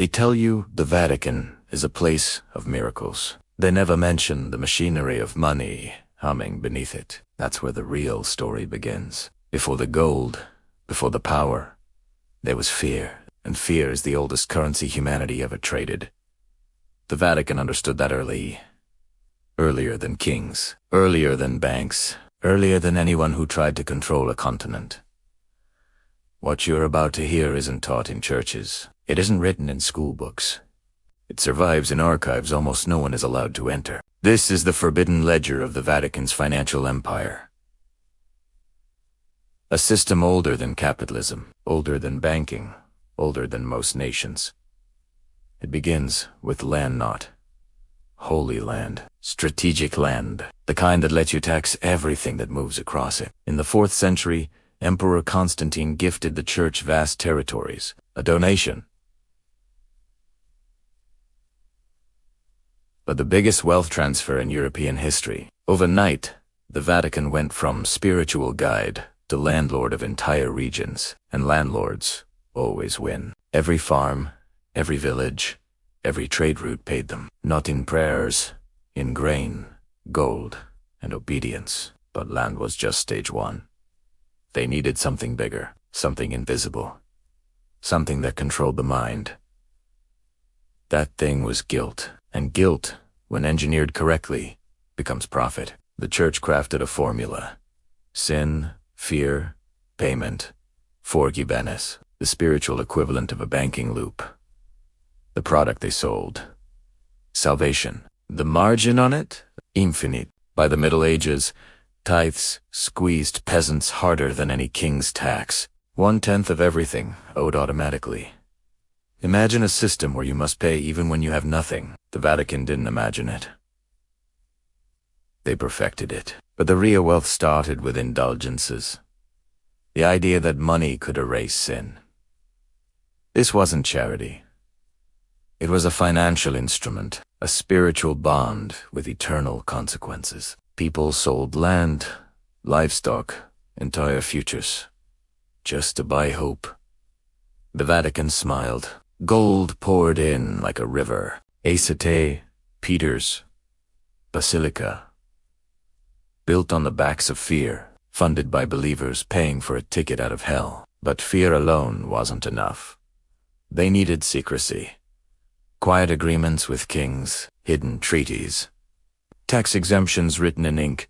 They tell you the Vatican is a place of miracles. They never mention the machinery of money humming beneath it. That's where the real story begins. Before the gold, before the power, there was fear, and fear is the oldest currency humanity ever traded. The Vatican understood that earlier than kings, earlier than banks, earlier than anyone who tried to control a continent. What you're about to hear isn't taught in churches. It isn't written in school books. It survives in archives almost no one is allowed to enter. This is the forbidden ledger of the Vatican's financial empire. A system older than capitalism, older than banking, older than most nations. It begins with land knot. Holy land, strategic land, the kind that lets you tax everything that moves across it. In the 4th century, Emperor Constantine gifted the church vast territories, a donation. But the biggest wealth transfer in European history. Overnight, the Vatican went from spiritual guide to landlord of entire regions, and landlords always win. Every farm, every village, every trade route paid them, not in prayers, in grain, gold, and obedience. But land was just stage 1. They needed something bigger, something invisible, something that controlled the mind. That thing was guilt, and guilt, when engineered correctly, becomes profit. The church crafted a formula. Sin, fear, payment, forgiveness, the spiritual equivalent of a banking loop. The product they sold. Salvation. The margin on it? Infinite. By the Middle Ages, tithes squeezed peasants harder than any king's tax. 1/10 of everything owed automatically. Imagine a system where you must pay even when you have nothing. The Vatican didn't imagine it. They perfected it. But the real wealth started with indulgences. The idea that money could erase sin. This wasn't charity. It was a financial instrument, a spiritual bond with eternal consequences. People sold land, livestock, entire futures, just to buy hope. The Vatican smiled. Gold poured in like a river. Acete, Peters, Basilica. Built on the backs of fear, funded by believers paying for a ticket out of hell. But fear alone wasn't enough. They needed secrecy. Quiet agreements with kings, hidden treaties. Tax exemptions written in ink,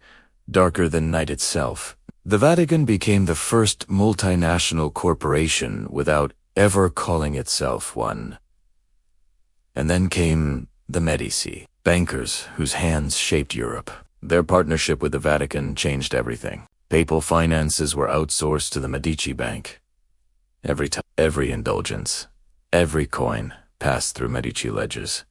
darker than night itself. The Vatican became the first multinational corporation without ever calling itself one. And then came the Medici, bankers whose hands shaped Europe. Their partnership with the Vatican changed everything. Papal finances were outsourced to the Medici Bank. Every indulgence, every coin passed through Medici ledgers.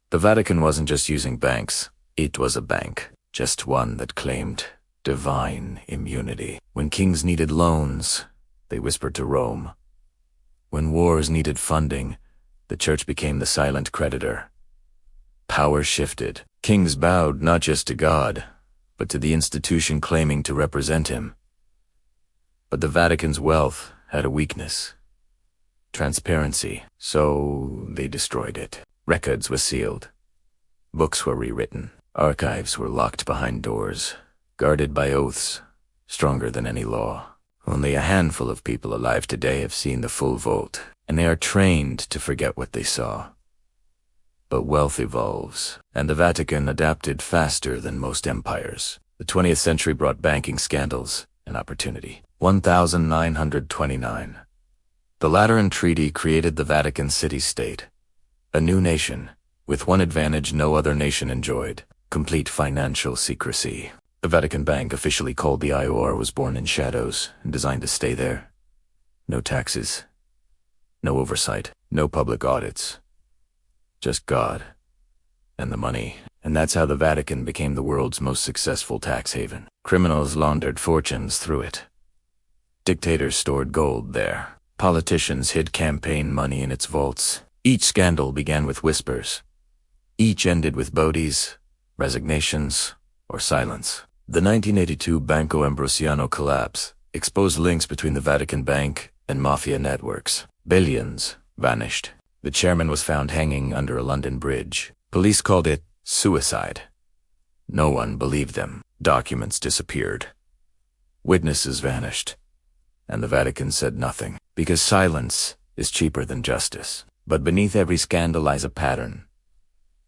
The Vatican wasn't just using banks, it was a bank, just one that claimed divine immunity. When kings needed loans, they whispered to Rome. When wars needed funding, the church became the silent creditor. Power shifted. Kings bowed not just to God, but to the institution claiming to represent him. But the Vatican's wealth had a weakness. Transparency. So they destroyed it. Records were sealed. Books were rewritten. Archives were locked behind doors, guarded by oaths, stronger than any law. Only a handful of people alive today have seen the full vault, and they are trained to forget what they saw. But wealth evolves, and the Vatican adapted faster than most empires. The 20th century brought banking scandals and opportunity. 1929. The Lateran Treaty created the Vatican city-state, a new nation, with one advantage no other nation enjoyed: complete financial secrecy. The Vatican Bank, officially called the IOR, was born in shadows and designed to stay there. No taxes, no oversight, no public audits. Just God and the money. And that's how the Vatican became the world's most successful tax haven. Criminals laundered fortunes through it. Dictators stored gold there. Politicians hid campaign money in its vaults. Each scandal began with whispers. Each ended with boadies, resignations, or silence. The 1982 Banco Ambrosiano collapse exposed links between the Vatican Bank and mafia networks. Billions vanished. The chairman was found hanging under a London bridge. Police called it suicide. No one believed them. Documents disappeared. Witnesses vanished. And the Vatican said nothing, because silence is cheaper than justice. But beneath every scandal lies a pattern.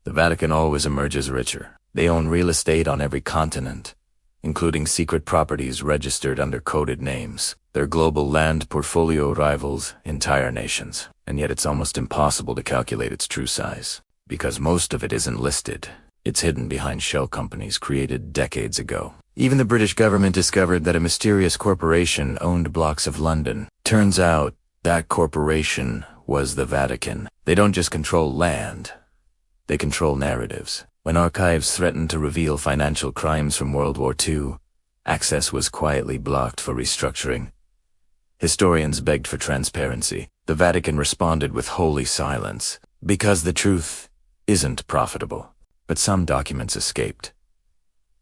The Vatican always emerges richer. They own real estate on every continent, including secret properties registered under coded names. Their global land portfolio rivals entire nations, and yet it's almost impossible to calculate its true size, because most of it isn't listed. It's hidden behind shell companies created decades ago. Even the British government discovered that a mysterious corporation owned blocks of London. Turns out that corporation was the Vatican. They don't just control land, they control narratives. When archives threatened to reveal financial crimes from World War II, access was quietly blocked for restructuring. Historians begged for transparency. The Vatican responded with holy silence, because the truth isn't profitable. But some documents escaped.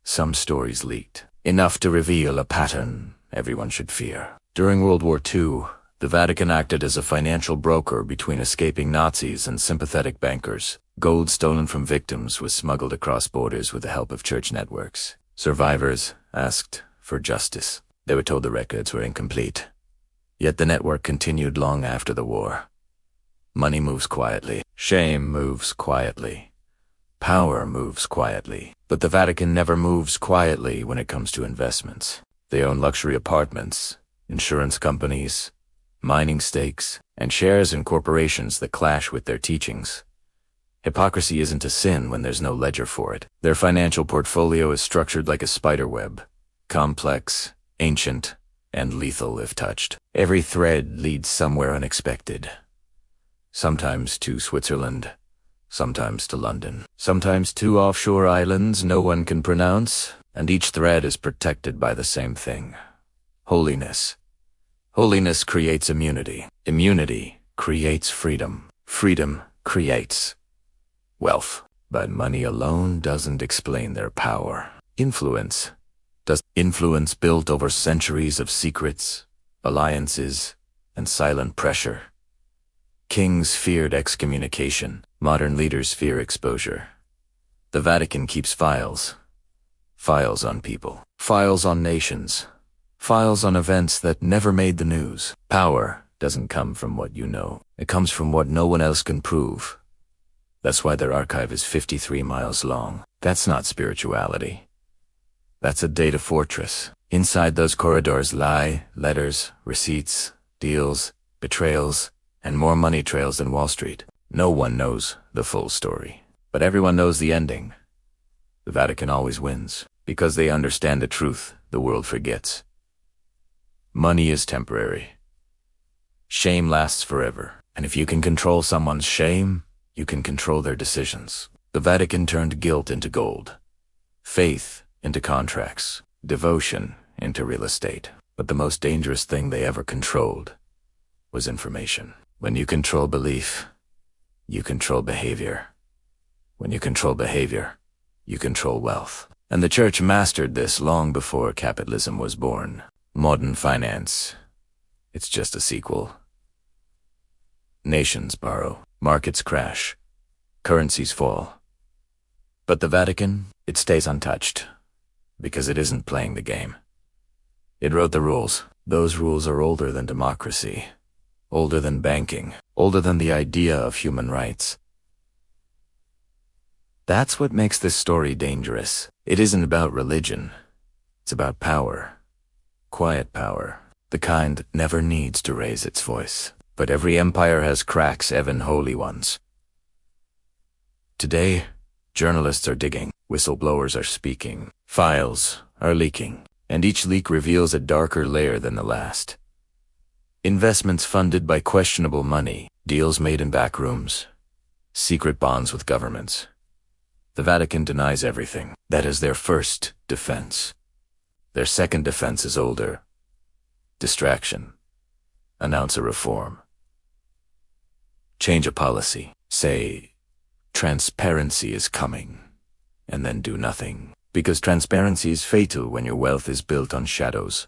Some stories leaked. Enough to reveal a pattern everyone should fear. During World War II, the Vatican acted as a financial broker between escaping Nazis and sympathetic bankers. Gold stolen from victims was smuggled across borders with the help of church networks. Survivors asked for justice. They were told the records were incomplete. Yet the network continued long after the war. Money moves quietly. Shame moves quietly. Power moves quietly. But the Vatican never moves quietly when it comes to investments. They own luxury apartments, insurance companies, mining stakes, and shares in corporations that clash with their teachings. Hypocrisy isn't a sin when there's no ledger for it. Their financial portfolio is structured like a spider web, complex, ancient, and lethal if touched. Every thread leads somewhere unexpected. Sometimes to Switzerland, sometimes to London, sometimes to offshore islands no one can pronounce, and each thread is protected by the same thing: holiness. Holiness creates immunity. Immunity creates freedom. Freedom creates wealth. But money alone doesn't explain their power. Influence does. Influence built over centuries of secrets, alliances, and silent pressure. Kings feared excommunication. Modern leaders fear exposure. The Vatican keeps files. Files on people. Files on nations. Files on events that never made the news. Power doesn't come from what you know. It comes from what no one else can prove. That's why their archive is 53 miles long. That's not spirituality. That's a data fortress. Inside those corridors lie letters, receipts, deals, betrayals, and more money trails than Wall Street. No one knows the full story, but everyone knows the ending. The Vatican always wins, because they understand the truth the world forgets. Money is temporary. Shame lasts forever, and if you can control someone's shame, you can control their decisions. The Vatican turned guilt into gold, faith into contracts, devotion into real estate. But the most dangerous thing they ever controlled was information. When you control belief, you control behavior. When you control behavior, you control wealth. And the church mastered this long before capitalism was born. Modern finance, it's just a sequel. Nations borrow, markets crash, currencies fall. But the Vatican, it stays untouched, because it isn't playing the game. It wrote the rules. Those rules are older than democracy, older than banking, older than the idea of human rights. That's what makes this story dangerous. It isn't about religion. It's about power. Quiet power. The kind that never needs to raise its voice. But every empire has cracks, even holy ones. Today, journalists are digging. Whistleblowers are speaking. Files are leaking. And each leak reveals a darker layer than the last. Investments funded by questionable money. Deals made in back rooms. Secret bonds with governments. The Vatican denies everything. That is their first defense. Their second defense is older. Distraction. Announce a reform. Change a policy. Say, transparency is coming. And then do nothing. Because transparency is fatal when your wealth is built on shadows.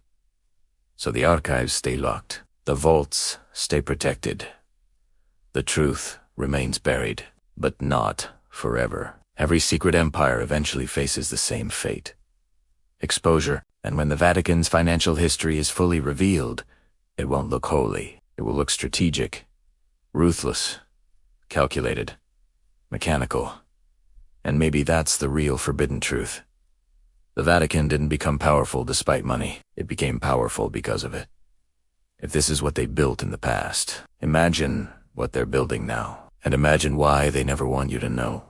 So the archives stay locked. The vaults stay protected. The truth remains buried, but not forever. Every secret empire eventually faces the same fate: exposure. And when the Vatican's financial history is fully revealed, it won't look holy. It will look strategic, ruthless, calculated, mechanical. And maybe that's the real forbidden truth. The Vatican didn't become powerful despite money. It became powerful because of it. If this is what they built in the past, imagine what they're building now. And imagine why they never want you to know.